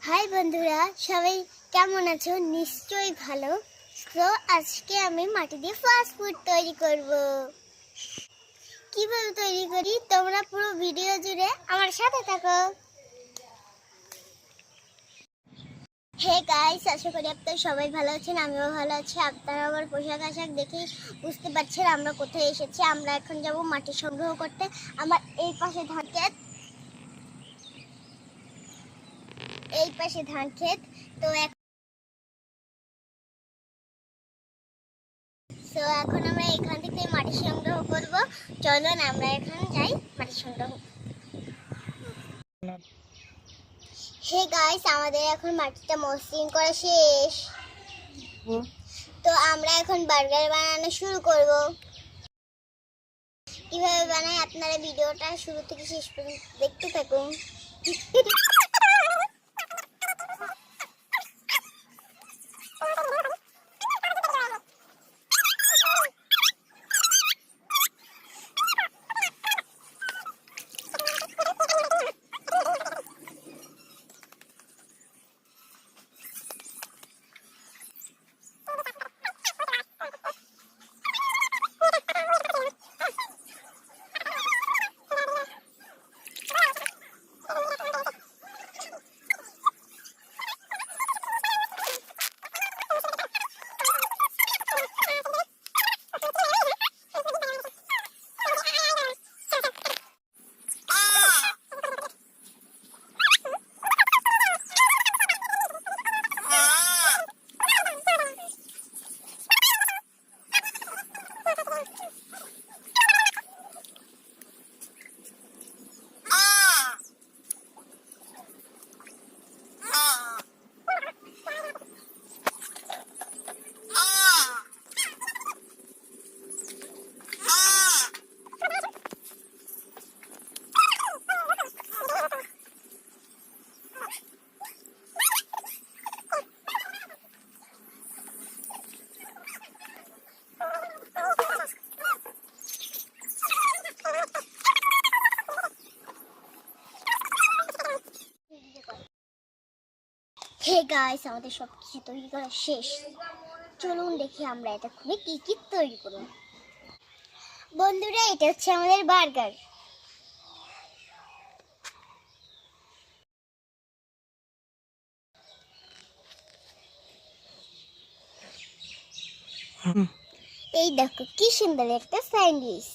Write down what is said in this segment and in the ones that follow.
High বন্ধুরা, সবাই কেমন আছো? নিশ্চয়ই ভালো। তো আজকে আমি মাটি দিয়ে ফাস্ট ফুড তৈরি করব। কিভাবে তৈরি করি তোমরা পুরো ভিডিও জুড়ে আমার সাথে থাকো। হে গাইস, আশা করি আপনারা সবাই ভালো আছেন। আমিও ভালো আছি। আপনারা আমার পোশাক আশাক দেখেই বুঝতে পারছেন আমরা কোথায় এসেছি। আমরা এখন যাব মাটি সংগ্রহ করতে। আমার এই পাশে ধান ক্ষেত। তো এখন আমরা এখান থেকে মাটি সংগ্রহ করব। চলুন আমরা এখন যাই মাটি সংগ্রহ। হে গাইস, আমাদের এখন মাটিটা মসৃণ করা শেষ। তো আমরা এখন বার্গার বানানো শুরু করব। কিভাবে বানাই আপনারা ভিডিওটা শুরু থেকে শেষ পর্যন্ত দেখতে থাকুন। হে গাইস, আমাদের সব কিছু তৈরি করা শেষ। চলুন দেখি আমরা এটা খুলে কি কি তৈরি করব। বন্ধুরা, এটা হচ্ছে আমাদের বার্গার। এই দেখো কি সুন্দর একটা স্যান্ডউইচ।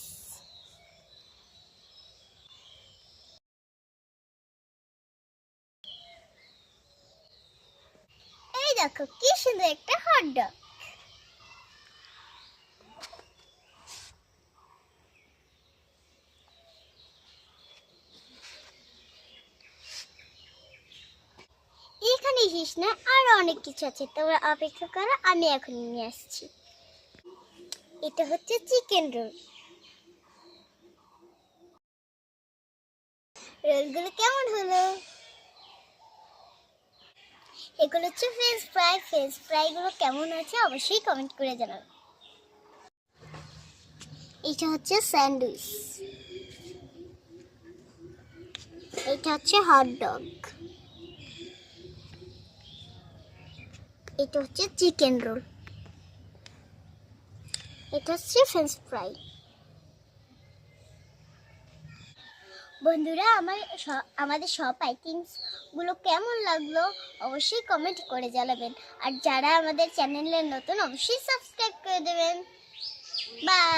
এই দেখো কি সুন্দর একটা হটডগ। এখানে শেষ না, আরো অনেক কিছু আছে, তোমরা অপেক্ষা করো, আমি এখন নিয়ে আসছি। এটা হচ্ছে চিকেন রোল। রোলগুলো কেমন হলো? এগুলো হচ্ছে ফ্রেঞ্চ ফ্রাই। ফ্রেঞ্চ ফ্রাইগুলো কেমন হয়েছে অবশ্যই কমেন্ট করে জানাবেন। এটা হচ্ছে স্যান্ডউইচ। এটা হচ্ছে হটডগ। এটা হচ্ছে চিকেন রোল। এটা হচ্ছে ফ্রেঞ্চ ফ্রাই। বন্ধুরা, আমাদের সব আইটেমস গুলো কেমন লাগলো অবশ্যই কমেন্ট করে জানাবেন। আর যারা আমাদের চ্যানেলে নতুন অবশ্যই সাবস্ক্রাইব করে দেবেন। বাই।